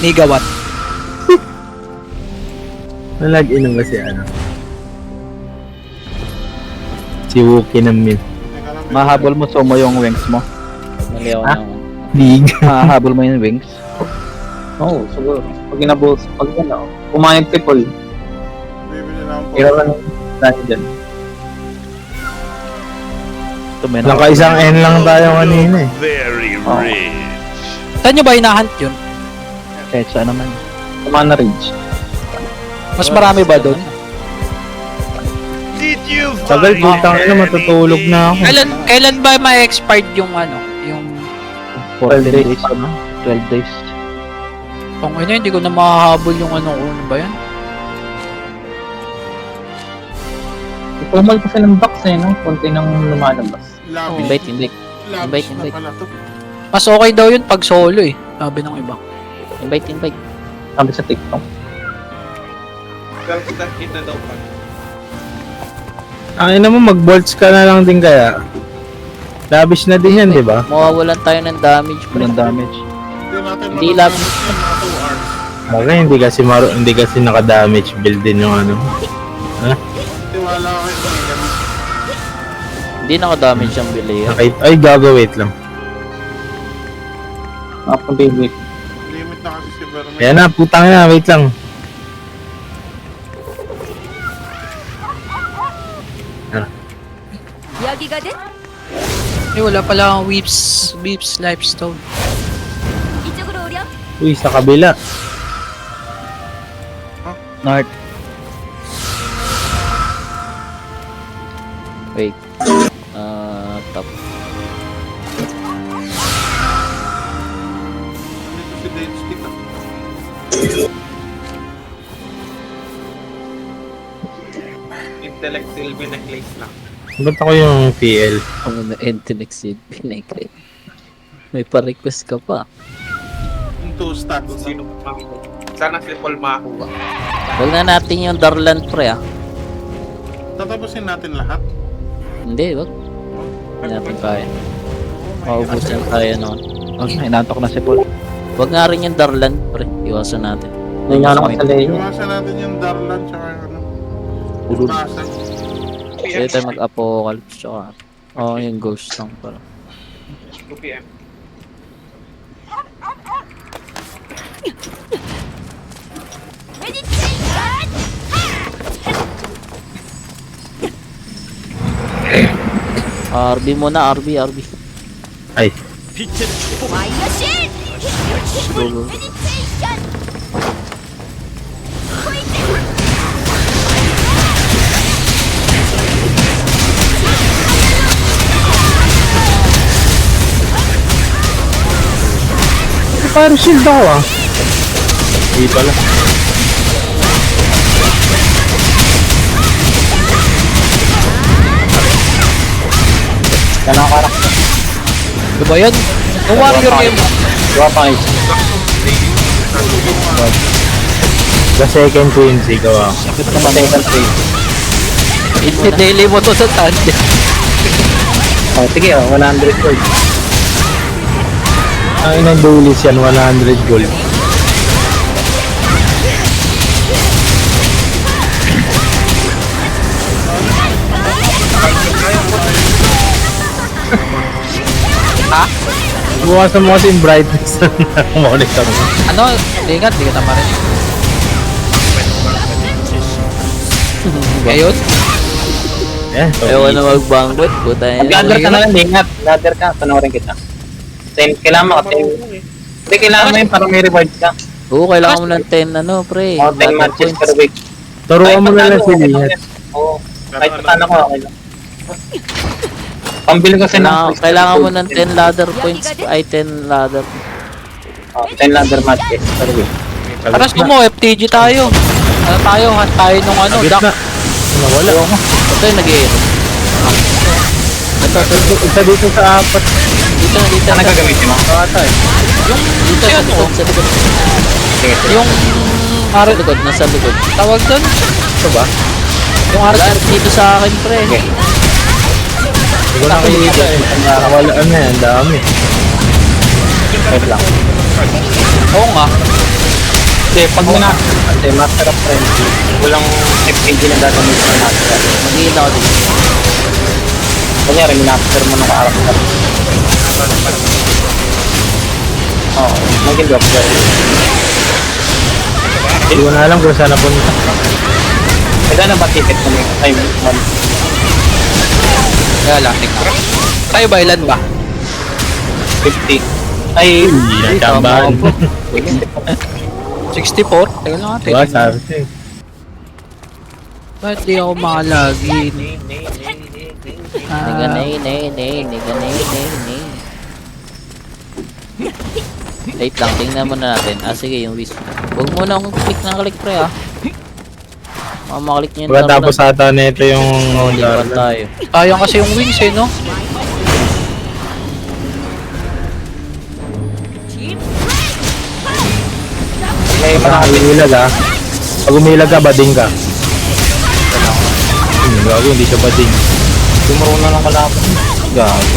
Megawatt. Nalag-in ba si ano? Si Wookie ng Min. Mahabol mo sumo yung wings mo. Mali ako Ha? ng... Big. Mahabol mo yung wings. Oo, siguro. Pag inabos, pag ano, kumain triple. Bibili na ako. Kailangan dahil dyan. Tumena. Naka-isang N lang tayo kanina eh. Very Oh. rich. Saan nyo ba hinahunt yun? Kahit saan naman. Kumana ridge. Mas marami ba doon? Did you Tagal, find putang ina, matutulog na ako. Kailan ba ma-expired yung ano? Yung... 14 days ano? 12 days. Kung ano, hindi ko na mahahabol yung ano ko. Ano ba yan? Tumal kasi ng box eh, no? Konti nang lumalabas. Labis. Invite, invite. Labis na invite. pala to. Mas okay daw yun pag solo eh. Sabi ng iba. Invite, invite. Sabi sa TikTok. Kita daw pa. Ang ina mo, mag-bolts ka na lang din kaya. Labish na din yan, di ba? Mawawalan tayo ng damage. Ng damage. Hindi natin Hindi matapos labis. ng mga 2 hours. Bagay, hindi kasi naka-damage build din yung ano. Tiwala ko kayo sa ganun. Hindi naka-damage ang Belay. Ay, gago, wait lang. Ako baby. Limit na kasi si Verme. Ayan na, putang na, wait lang. 이야기가 돼? Eh, wala pala akong Weeps Lifestone. 이쪽으로 오렴. Uy, sa kabila. North. Wait. Top. Dito si Dave Stick ah. Intellect Silvi necklace lang. Ba't ako yung PL? Ano na Entinix yun? Pinay-click. May pa-request ka pa. Yung 2 stats. Kung sino makakuha. Sana si Paul makakuha. Huwag na natin yung Darlan pre ah. Tatapusin natin lahat. Hindi, wag. Hindi natin kaya. Maubusan kaya noon. Okay, inaantok na si Paul. Huwag nga rin yung Darlan pre. Iwasan natin. Hindi nga naman sa Leo. Iwasan natin yung Darlan tsaka ano. Ulul. Basag. Pwede tayo mag-apocalypse tsaka. Yung ghost lang para. 2 PM. RB muna, RB. Ay, 와이어 실! Go. 메디테이션! fire shield ako ah. Hindi pala. Yan ang karakter. Ano ba yan? Yung warrior game. Diba pa guys? The second queen, sigaw ah. Ito naman second trade. Daily mo to sa tandem. Oh, sige, 100 gold. Ang inang dulis yan, 100 gold. Ha? Bukasan mo kasi yung brightness ng monitor mo. Ano? Ingat, di ka tama rin. Ngayon? Yan, Ayaw na mag-bangbot. Puta yan. Mag-ladder ka na lang, ingat. Ladder ka, panoorin kita. Kailangan maka-10. Hindi, kailangan mo yun para may rewards ka. Oo, kailangan mo ng 10 ano pre. O, 10 Ladder matches points. per week. turuan mo na lang si okay Lihat. lang. Oo, kahit paano ko, okay lang. Pambili kasi Kailangan mo ng 10 ladder points. Ay, 10 ladder. 10 ladder matches per week. Paras mo, FTG tayo. Ano tayo? Tayo nung ano, Agit duck. na. Nawala. Ito yung nag-i-air. Isa dito sa apat. Dito. Saan nagagamitin mo? Dito sa likod. Sa likod. Yung Sa likod. Nasa likod. tawag doon? Ito ba? Yung Wala, dito sa akin pre. Hindi ko nakikita eh. Nawala na yan, dami. Wait lang. Oo nga. Kasi pag kasi Master of Frenzy, walang FPG na gagawin sa Master. Mag-iin ako dito. Kanyari, minaster mo ng karakter. Oo, maging doctor. Hindi ko na alam kung saan napunta. Kaya ba ticket mo yung time month? Kaya lang, tingnan. Tayo ba, ilan ba? 50. Ay, Hindi na chambahan. 64? Teka lang natin. Diba, sabi ko eh. Ba't di ako makalagin? Niga nay. Wait lang, tingnan muna natin. Sige, yung wish. Huwag mo na akong click na click pre ah. Makaklik nyo Diba tapos ata na ito yung lipat tayo. Sayang kasi yung wings eh, no? may Umilag ah. Pag umilag ka, bading ka. Gago, hindi siya bading. Tumuro na lang kalaban. Gago.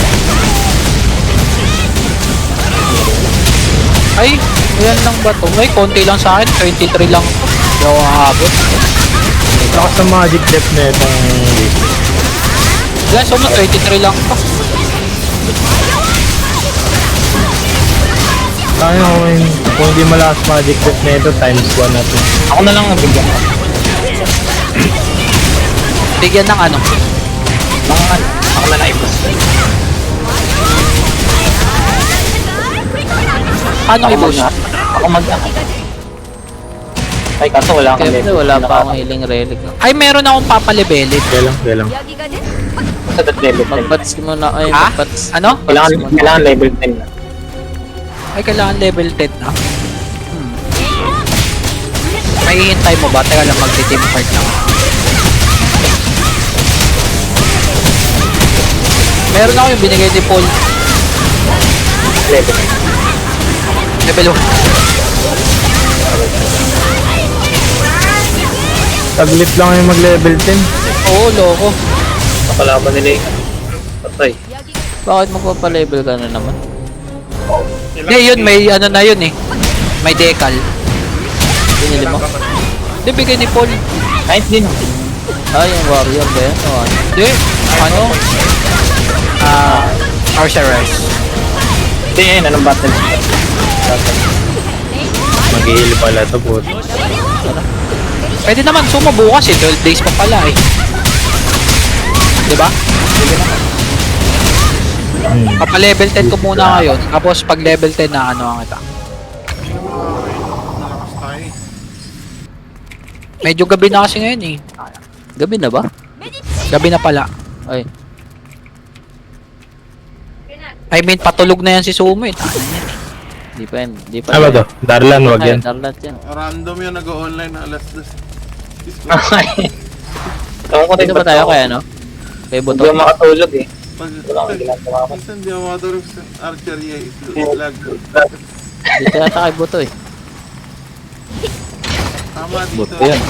Ay, yan lang ba to? Ay, konti lang sa akin. 23 lang to. Hindi ako hahabot. Lakas ng magic depth na itong list. Yan, so 23 lang to. Kaya kung hindi malakas magic depth na ito, times 1 na ito. Ako na lang nabigyan. Bigyan ng ano? Ako na naipos. Paano i-boost? Ako ay, kaso wala akong Siyempre, wala pa akong healing relic. Ay, meron akong papalevelin. Kaya lang. 여기거든. sa level 10. Mag-bats mo na. Ay, Ha? mag-bats. Ano? Kailangan level 10 na. Ay, kailangan level 10 na. May hihintay mo ba? Teka lang, mag-team card lang. Meron ako yung binigay ni Paul. Level. Level 1. Taglit lang yung mag-level 10. Oo, loko. Nakalaban nila yung patay. Bakit magpapa-level ka na naman? Hindi, yun, may ano na yun eh. May decal. Binili mo? Hindi, bigay ni Paul. Kahit din. Yung warrior ba yan? O ano? Hindi, ano? Archerers. Hindi, yun. Anong battle? Mag-heal pala ito po. Pwede naman, sumo bukas eh. 12 days pa pala eh. Diba? Papa-level 10 ko muna ngayon. Tapos pag level 10 na ano ang kita. Malakas tayo eh. Medyo gabi na kasi ngayon eh. Gabi na ba? Gabi na pala. Ay, I mean, patulog na yan si Sumo eh. di pa yan. Di pa Ano ba to? Darlan, wag yan. Darlat yan. Random yan nag-online na alas 2. Okay. Tawag ko Dito ba tayo kaya no? Kay Hindi Buto? ako makatulog eh. Pag Wala akong ginagawa ko. minsan di ako matulog sa archery eh. Lag. Dito yata kay Buto eh. Tama dito. Buto yan.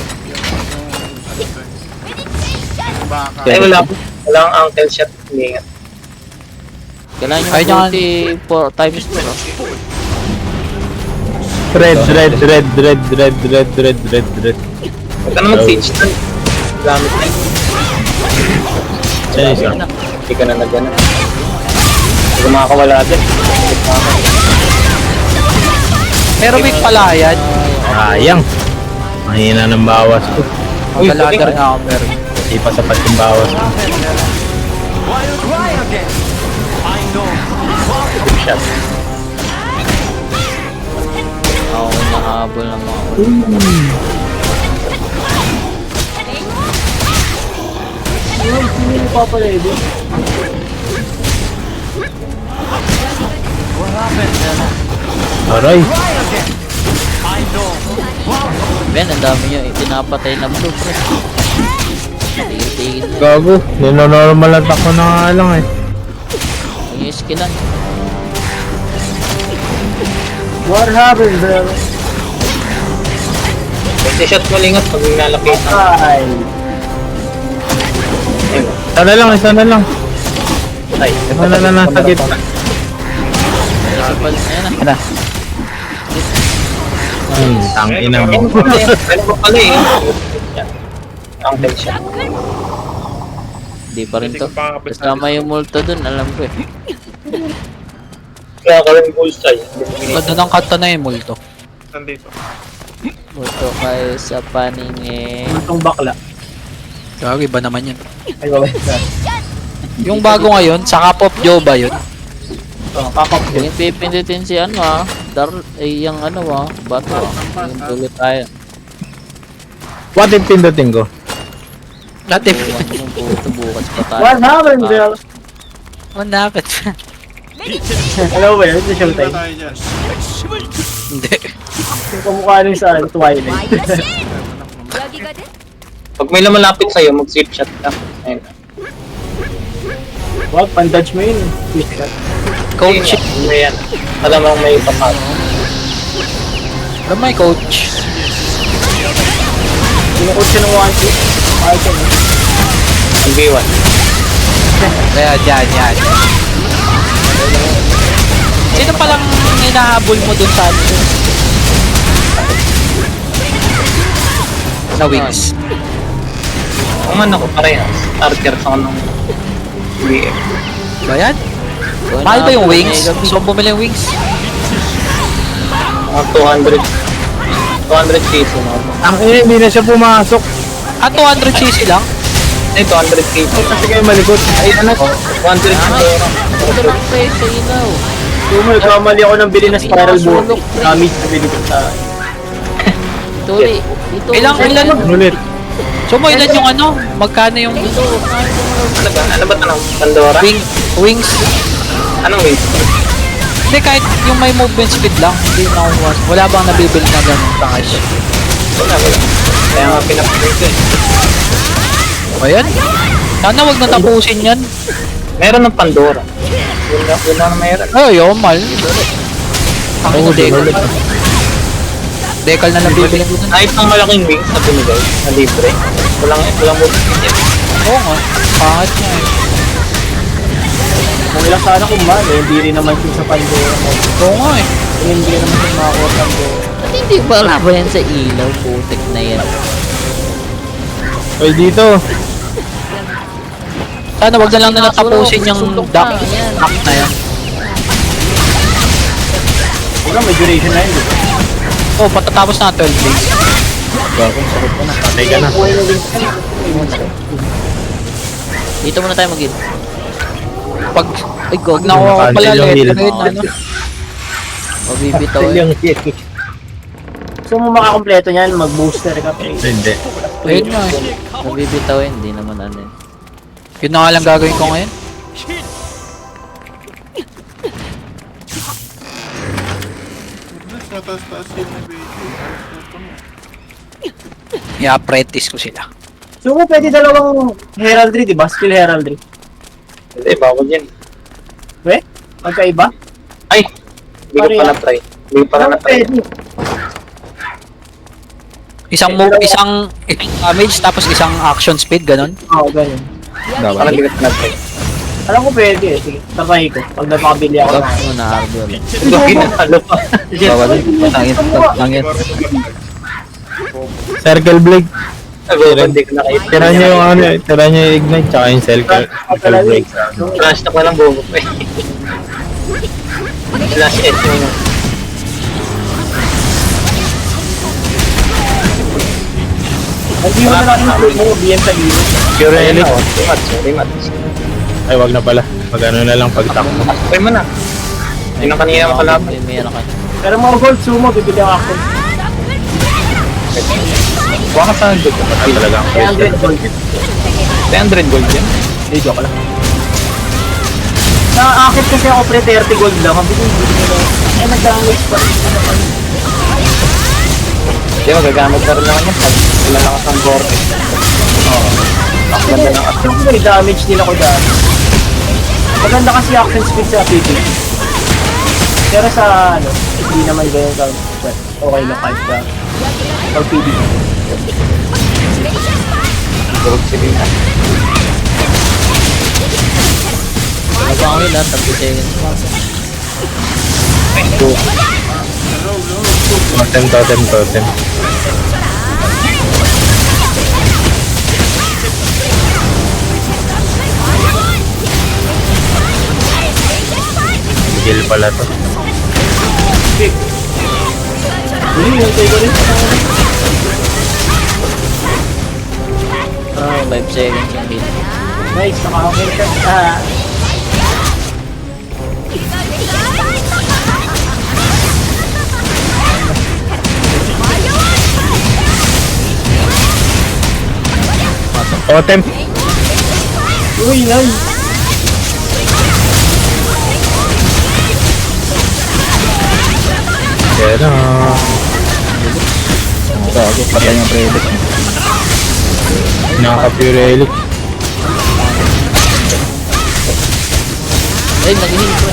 Baka. Ay, wala akong uncle shot. Hindi nga. Kailangan Ay, yung ulti 4 times 4 oh. Red. Huwag ka na mag-siege doon. Gamit na. Saan isa? Hindi ka na nag-ano. Hindi ka makakawala din. Pero weak pala yan. Sayang. Mahina ng bawas ko. Magalaga rin ako pero. Hindi pa sapat yung bawas ko. Good shot. Ako nakahabol ng mga Aray. Ben, ang dami nyo pinapatay na blue pre. Tigil-tigil na. Gago. Ninonormal attack ko na nga lang eh. Yung skillan. Kasi shot mo lingot pag nilalapit na. Ayun. Isa na lang. Ay, Isa na lang nasa gitna. Ayan na. Tangina mo. Pero pa pala eh. Ang tension. Hindi pa rin Hindi to. ko pa kapit Kasama yung multo dun, alam ko eh. Kaya ka rin bullseye. Ganda ng kanta na yung multo. Nandito. Multo kayo sa paningin. Itong bakla. Gagi, iba naman yun. Ay, wala. Yung bago ngayon, sa Cup of Joe ba yun? Kakap Yung pipindutin si ano yung ano bato Yung dulo tayo. What if pindutin ko? Dati, Buwan yung puto, bukas pa tayo. What happened, girl? what happened? Hello, well, it's Hindi ba showtime. tayo dyan? Hindi. Yung kamukha nung sa Twilight. 와이어신 여기거든. Pag may lumalapit sa'yo, mag-zip shot ka. Ayun. Wag, pan-dodge mo yun. Quick shot. Coach. May yan. Alam mo may papasok. Alam mo yung coach. Sinukot siya ng 1-2. Mahal siya, no? 1v1. Kaya yan. Sino palang hinahabol mo dun sa ano? Sa wings. Ang ano ko parehas. Archer sa kanong BF. Ba yan? Mahal ba yung wings? Gusto mo bumili yung wings? Mga 200. 200 peso na. Ang hindi na siya pumasok. 200cc lang? Ay, 200 peso. Kasi kayo malikot. Ay, ano? 100 peso. Ito lang tayo sa ilaw. Tumal, kamali ako ng bili na spiral board. Gamit na bili ko sa... Tuli. Dito. Ilan? Ulit. So mo ilan yung ano? Magkano yung Talaga? Ano ba ito? Pandora? wings? Anong wings? Hindi, kahit yung may movement speed lang. Hindi na wala bang nabibili na ganun cash? Wala. Kaya nga pinapagay ko eh. Ayan. Sana wag na tapusin yan. Meron ng Pandora. Yun lang na meron. Ay, mahal. Ang decal. Decal na nabibili ko dun. Kahit ng malaking wings na binigay, na libre. Walang movement yan. Oo nga. Pangit niya eh. Kung ilang sana kung ba, hindi rin naman siya sa Pandora. Oo nga eh. Hindi rin naman siya makakuha ng Pandora. Ba't hindi ba ba yan sa ilaw? Putik na yan. Oy, dito. Sana wag na lang na natapusin yung Suntok duck na, yan. na yan. Wala, may duration na yun. Di ba? Oh, patatapos na 12 days. Patay ka na. Dito muna tayo mag-in. Pag Ay, go. na ako pala Cancel yung heal. red, ano. Mabibitaw eh. So mo makakompleto niyan, mag-booster ka pa. Hindi. Ayun nga eh. Mabibitaw eh. Hindi naman ano eh. Yun na nga lang gagawin ko ngayon. Mataas-taas yun na baby. I-apprentice ko sila. So mo pwede dalawang heraldry, di ba? Skill heraldry. Hindi, bawal yan. We? Magkaiba? Ay! Hindi ko pa na-try. Hindi ko pa Ano na-try. pwede? Isang move, isang damage tapos isang action speed, ganun. Oo, ganun. Parang hindi ko pa na-try. Alam ko pwede eh. Sige, tatry ko. Pag napakabili ako Wag na. mo na arbor. Ito, ginalo pa. Bawal. Langit. Circle blade. Hindi ko nakita. Tira niyo yung ano, tira niyo yung ignite tsaka yung circle blade. Flash na ko lang bubo ko eh. Flash edge mo yun. Hindi mo na lang yung mo, BM sa gilid. Pure Ayun elite. na, rematch. Ay, wag na pala. Magano na lang pag takbo. Pwede mo na. Yun ang kanina mo kalaban. Meron ka. Pero mga gold sumo, bibili ako ako. Kuha ka sa 100 gold. Ay, talaga ang 300 gold. 300 gold yan. Hindi, joke lang. Nakakakit kasi ako pre 30 gold lang. Ang bigay nila. Ay, nag-download pa rin. Hindi, magagamit na rin naman yan. Pag sila lang ang vortex. Oo. Pakaganda ng action. Yung may damage nila ko dati. Maganda kasi action speed sa PvP. Pero sa ano, hindi naman ganyan ka. Okay lang kahit sa pag PvP. Gold sila na. Nagpangawin lang. 30 seconds. Totem. Heal pala to. Hindi, yung tayo ko rin. 5 seconds yung hit. Nice, nakahangin ka. Ah, Totem. uy, nice. Yan na. Gago, patay yung relic. Nakaka-pure relic. Ay, nag-heal ko.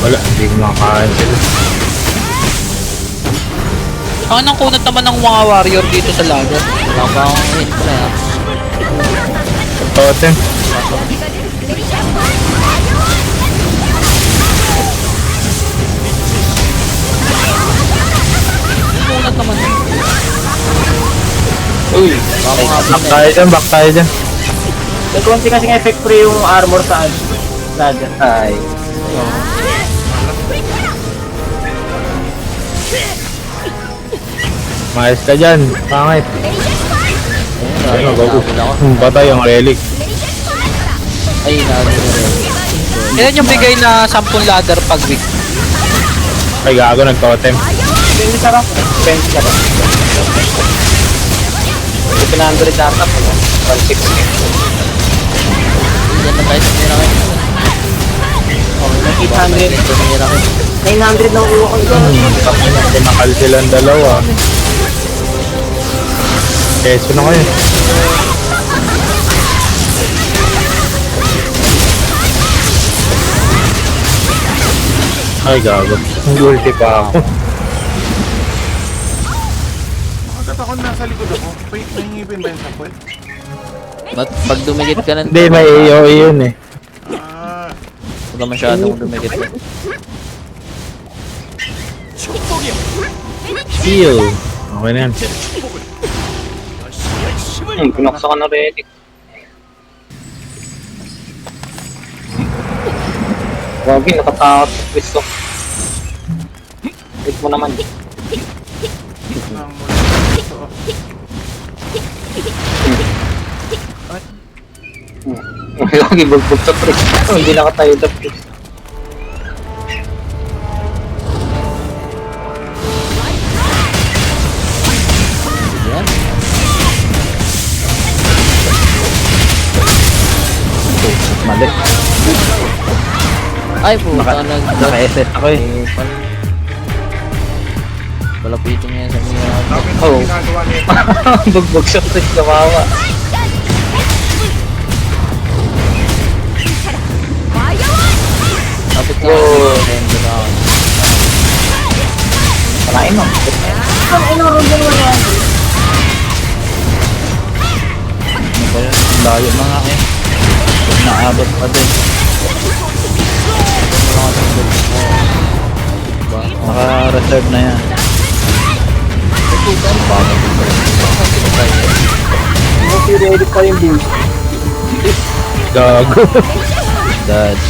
Wala, hindi ko makaka-cancel. Anong kunat naman ng mga warrior dito sa lagat? Wala pa akong hit pa. Totem. Kunat naman. Uy, back tayo dyan. Nagkunti kasing effect free yung armor sa ladder. Ay. Maayos ka dyan, pangit. Ano, bago. Patay ang relic. Ay, Ilan yung bigay na 10 ladder pag week? Ay, gago, nag-totem. Depende sa rank. Depende sa rank. 700 data po. 160. Diyan na tayo sa Miracle. Oh, nag 800. Sa Miracle. 900 na uwa ko ito. Pinakal silang dalawa. Keso na kayo. Ay, gago. Gulti pa ako. Bakit ako nasa likod ako? Wait, may ngipin ba yung sapwet? Pag dumikit ka ng Hindi, may AOE yun eh. Ah, Huwag ka masyadong dumikit ka. Heal. Okay na yan. Pinuksa ka na relic. Wagi, nakatakot sa Cristo. Wait mo naman. nang mula dito. Lagi bugbog sa Cristo. Hindi nakatayo sa Cristo. Yan. Mali. Ay, puta Naka-SS ako eh. Palapitin niya sa Miracle. Bakit Oh. ang ginagawa niya? Bugbog sa Cristo, kawawa. Kapit na. Oh. Render ako. Parain mo. Ang inoron din mo yan. Ano ba yan? Layo na nga eh. Naabot pa din. Naka-reserve na yan. Yung periodic pa yung build. Gago. Dodge.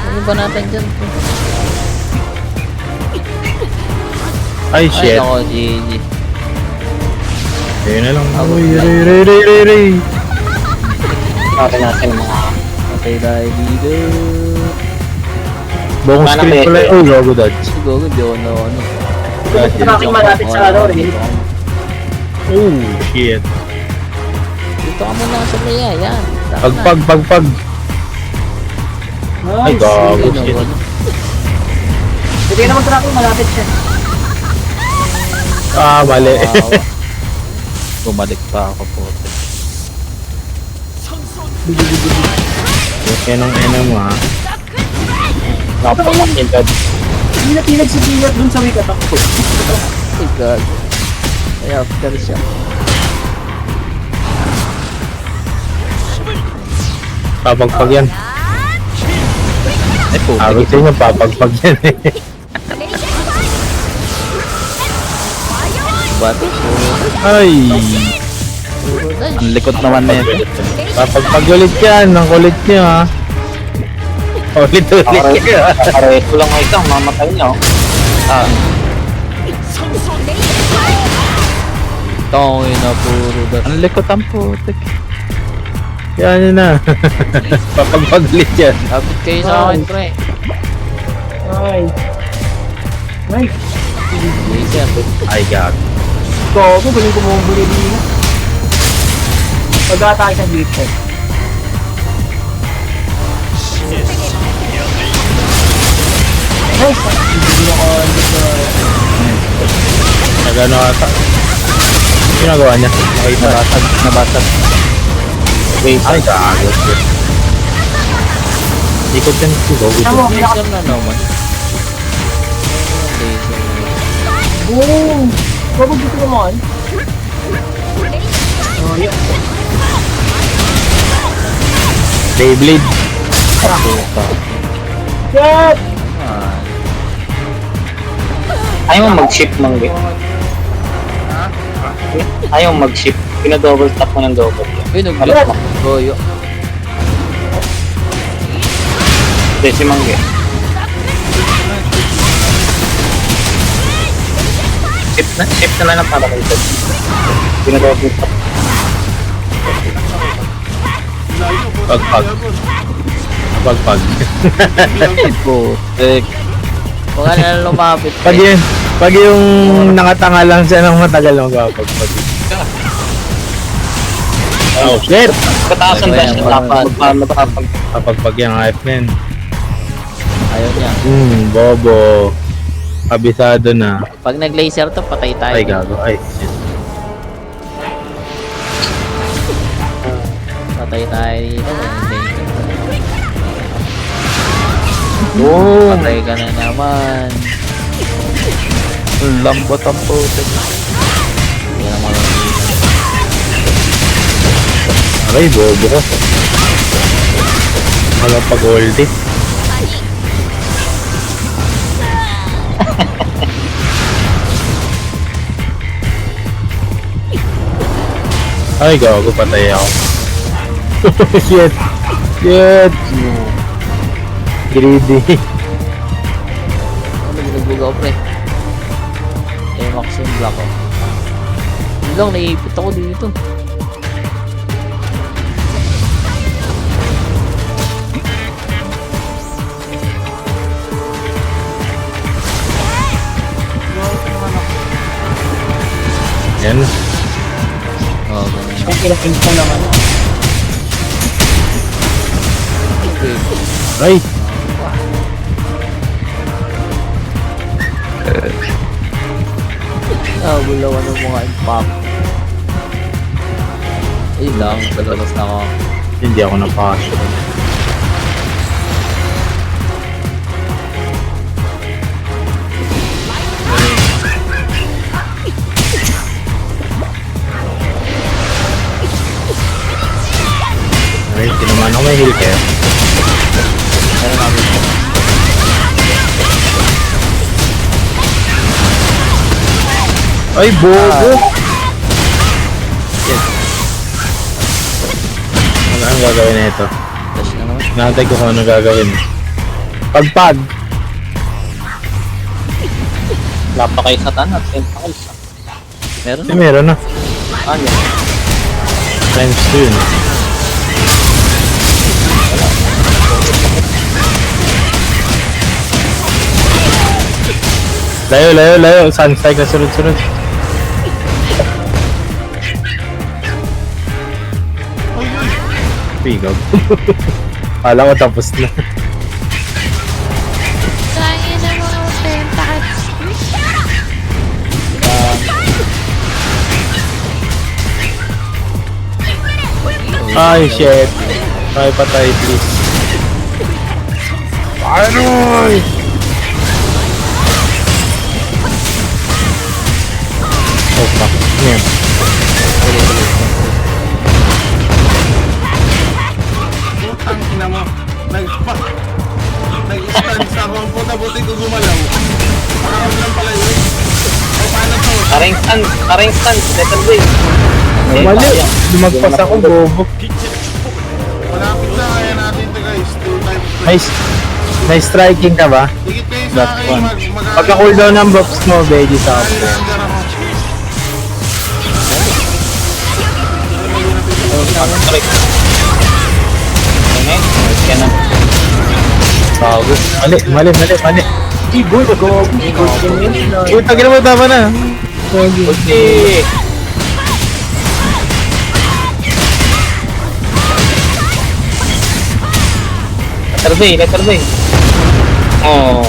Ano ba natin dyan? Ay, Ay, shit. ako, GG. Ayun na lang. Uy, ray. Natin natin mga... Patay tayo dito. Buong Mana screen ba pala. ito? Oh, gago dodge. Siguro, di ako na ano. Tracking malapit sa ano, rin. Oh, shit. Dito ka muna sa Maya, yan. Tama na. Pagpag. Ay, Nice. gago. Yun, Shit. ano. Hindi naman tracking malapit siya. Ah, mali. Wow. Bumalik pa ako po. Yan ang ina mo ha. Nakapamakil ka. Hindi na tinag si Gilliard dun sa wicket ako. Oh my god. Ay, after siya. Papagpag yan. Ay po. Sabi sa inyo, papagpag yan eh. Bato. Ay! Ang likot naman na ito. Papagpag ulit yan. Ang kulit nyo ha. Ulit-ulit yan. Pareho lang nga isang mamatay niya. Ah. Tangin na puro das. Ang likot ang putik. Yan yun na. Papagpag ulit yan. Kapit kayo sa akin, pre. Ay. Ay. Laser. Ay, God. Gogo, galing ko mong buli dito. Pag-atake sa dito. Nice. Hindi ako dito. Nagano ata. Ginagawa niya. Nakita. Nabasag. Ay, gagot. Ikot yan si Gogo. Tama, Laser na naman. Laser. boom! Gogo dito naman. Oh, yun. Beyblade. Shit! Ah. Ayaw mo mag-shift mangge. Ayaw mo mag-shift. Pina-double tap mo ng double. Uy, nag-block. Goyo. Hindi, si mangge. Shift na lang para kayo. Pina-double tap. Pagpag. Pagpag. Putik. Huwag ka na lumapit. Pag yung nakatanga lang siya ng matagal magpapagpag. Oh shit! Kataas ang dash na dapat. Kapagpag yung hype na yun. Ayaw niya. Bobo. Kabisado na. Pag nag-laser to, patay tayo. Ay, gago. Ay, shit. Patay tayo dito. Oh! Patay ka na naman. Lambot ang putik. Hindi na makakita. Aray, bobo ko. Walang pag-ulti. Ay, gago, patay ako. Shit! Shit! Greedy. Ano, binubog ako, pre. Max yung block ko. Hindi lang, naiipit ako dito. Yan. Oo, ganun. Ang kinapinta naman. Okay. Ay! Bulawan ng mga impact. Ayun lang, palabas na ako. Hindi ako napasok. Ay, tinaman ako may heal kayo. Meron namin ito. Ay, bobo! Yes. Ano gagawin na ito? Dash na naman. Nakatay ko kung ano gagawin. Pagpag! Wala pa kayo sa tan at 10 kills. Meron Kasi na. meron na. Ano? Times 2 yun. Layo, layo, layo. Sunstrike na sunod-sunod. Pigaw. Kala ko tapos na. Kaya na mga tentacles. Ay, shit. Ay, patay, please. Ano? Oh, fuck. Ano yan? ina mo. Nag-stance ako. Ang puta-buti ko gumalaw. Parang lang pala yun. O paano to? Aring stand, letter B. Mali. Lumagpas ako, bobo. Malapit na kaya natin ito guys. 2 times 3. Nice. Nice striking ka ba? Dikit kayo sa That akin. one. Mag- Pagka-cooldown ng buffs mo, veggie sa ako. Highlander ako. Bago. Mali. Good, go. Good, Uy, tagin mo, tama na. Buti. Letter B. Oh.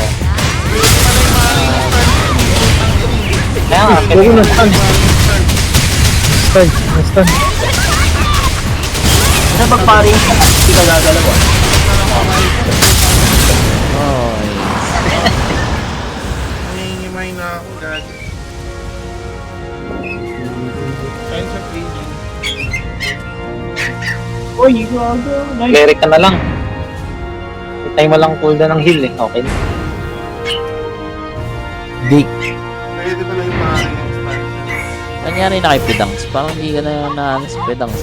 Kaya nga, Bago na, stun. Stun. Sa pagparing, hindi ka gagalaw ah. Nangingimay na ako, gag. Signs of aging. Uy, gago. Nice. cleric ka na lang. Itay mo lang cooldown ng heal eh. Okay. Dick. Pwede pala yung paring expansion. Nangyari na kay Pedangs. Parang hindi ka na naalis sa Pedangs.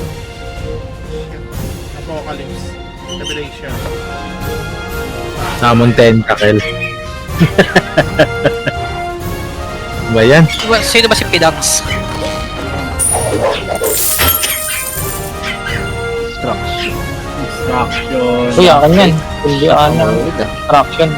Apocalypse. Revelation. Namon tentacle. Ba yan? Sino ba si Pidax? Destruction. Uy, akin yan. Hindi ano. Traction.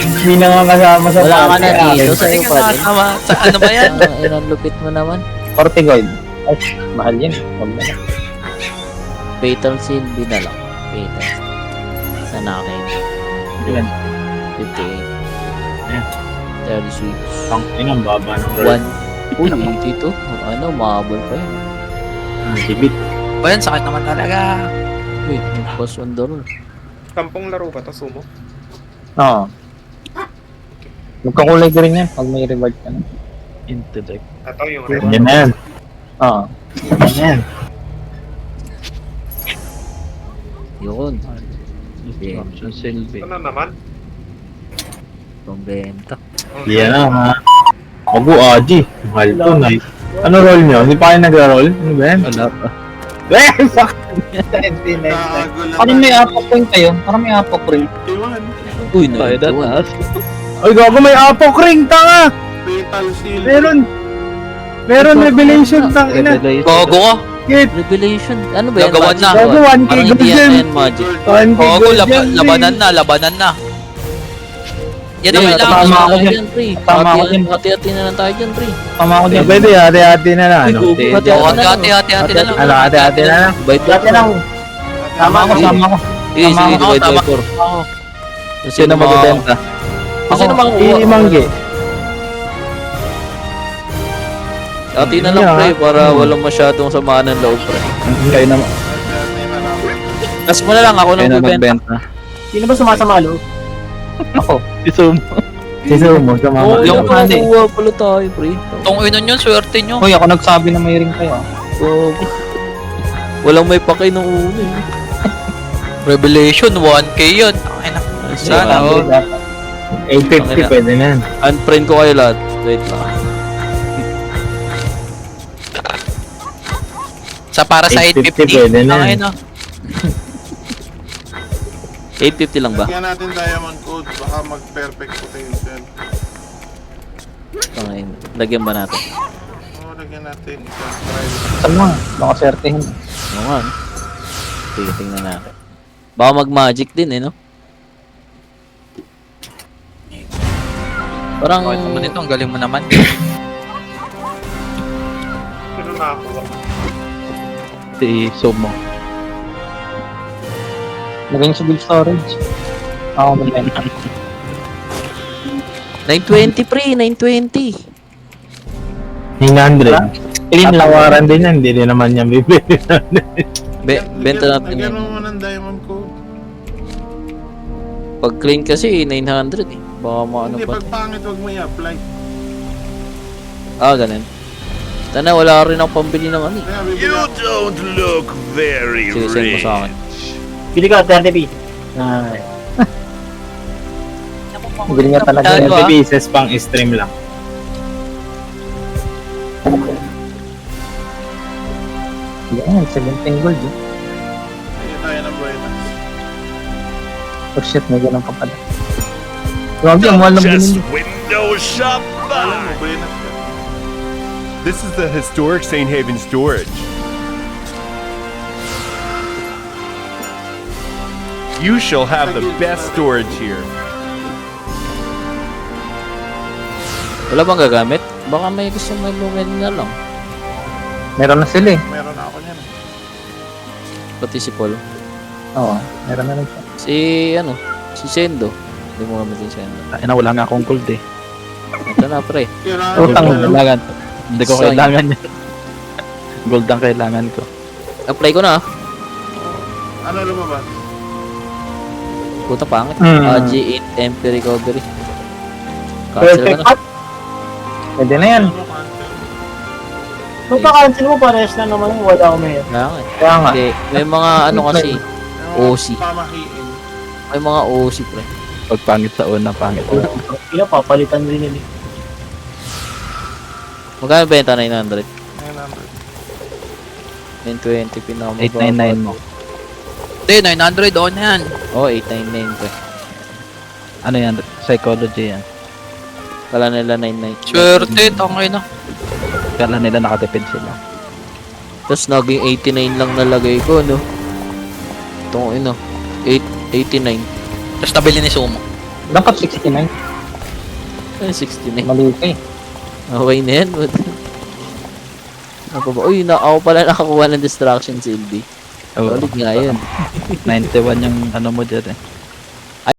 Hindi na nga kasama sa Wala ka party. na dito sa iyo pa din. Sa ano ba yan? Ang lupit mo naman. 40 gold. Ay, mahal yan. Huwag na. Fatal Seal, di na lang. Fatal Seal. Sana akin. 58. 36. Ang inang baba ng 1. Uy, dito. Ano, mahabol pa yun. Dibit. Ba yan? Sakit naman talaga. Uy, nagpas on the roll. Kampong laro ba to, Sumo? Oo. Magkakulay ka rin yan pag may reward ka na. Intellect. Ito yung red. Yan na yan. Oo. Yan na yan. Yun. Destruction Silve. Ano naman? Pambenta. Yan na ha. Ogo Aji. Mahal to. Nice. Ano roll nyo? Hindi pa kayo nagra-roll? Ano ba yan? Wala pa. Eh! Fuck! Gago lang. Parang may apok ring kayo. Parang may apok ring. Iwan. Uy, nakita. Ay, gago may apok ring! Tanga! Fatal Seal. Meron revelation tang ina. Gogo ka. Kit! Revelation. Ano ba yan? Gagawan na. Gago 1k Parang gold hindi yan. yan magic. Gogo, labanan na. Yan ang kailangan. tama ako dyan. Dyan, pre. Tama ako dyan. Hati-hati na lang tayo dyan, pre. Tama ako dyan. Pwede, hati-hati na lang. Ano? Hati-hati na lang. Ano, hati-hati na lang. Bait Dati lang. Tama ako. Sige, Tama sige, ako, divide by tama. 4. Kung sino magbebenta? Kung sino makukuha? Imanggi. Hati na lang, pre, para walang masyadong samaan ng loob, pre. Kayo naman. Tapos mo na lang, ako nang bibenta. Sino ba sumasama loob? Ako. Si Sumo, sama Oo, mo. yung Yung hati. makukuha pala tayo, pre. Tong inon yun, swerte nyo. Hoy, ako nagsabi na may ring kayo. So, walang may pakay nung uno, eh. Revelation, 1k yun. Ay, sana, oh. 850 pwede na yan. Unfriend ko kayo lahat. Wait lang. Sa para sa 850 pwede 850. na. Ay, no. 850 lang ba? Lagyan natin diamond code. Baka mag-perfect potential. Tangin. Lagyan ba natin? Oo, lagyan natin. Isang try. Saan mo? Baka swertehin. Oo nga, no? Sige, tingnan natin. Baka mag-magic din, eh, no? Parang... Okay naman ito, ang galing mo naman. Sino nakakuha? Si Sumo. Lagyan sa build storage. Ako magbenta. 920, pre! 920! 900. Clean lang. Tawaran din yan, hindi rin naman yan bibili. Benta natin Lagyan yun. mo ng diamond code. Pag clean kasi, 900, eh. Baka maano Hindi, pa. pag pangit, huwag mo i-apply. Ah, ganun. Tana, wala rin akong pambili ng ano eh. Kaya bibili ako. don't look very Sige, send mo sa akin. Pili ka, 30p. Bili nga talaga. Ano, 20 pieces pang stream lang. Yan, 17 gold eh. Ayun tayo ng buenas. Oh shit, may ganun pa pala. Grabe, ang mahal ng Just bilhin. window shop Alam mo, by. buenas ka. This is the historic St. Haven storage. You shall have the best storage here. Wala bang gagamit? Baka may gusto may bumili na lang. Meron na sila eh. Meron na ako niyan. Pati si Paul. Oo, meron na rin siya. Si Sendo. Hindi mo gamit yung Sendo. Ay na, wala nga akong gold eh. Ito na pre. Kailangan Utang ko na. Kailangan. Hindi ko Sayang. kailangan yan. Gold ang kailangan ko. Apply ko na ah. Ano lumabas? Puta pangit. G8 MP recovery. Cancel Perfect ko na. cut. Pwede na yan. Ano cancel? Kung pa-cancel mo, parehas na naman yung wala akong ngayon. Kaya nga eh. Kaya nga. Hindi, may mga ano kasi. OC. Pamahiin. May mga OC pre. Pag pangit sa una, pangit na. Kaya papalitan rin yun eh. Magkano benta? 900? Ayun number. 920 pinakamababa. 899 mo. Hindi, 900 on yan. Oh, 899 pre. Ano yan? Psychology yan. Kala nila 99. Swerte, tangay na. Kala nila nakatipid sila. Tapos naging 89 lang nalagay ko, no? Itong ino. 89. Tapos nabili ni Sumo. Dapat 69. Ay, 69. Mali ka eh. Okay na yan. Ako ba? Uy, ako pala nakakuha ng distraction silbi. Oo. Solid nga yun. 91 yung ano mo dyan eh.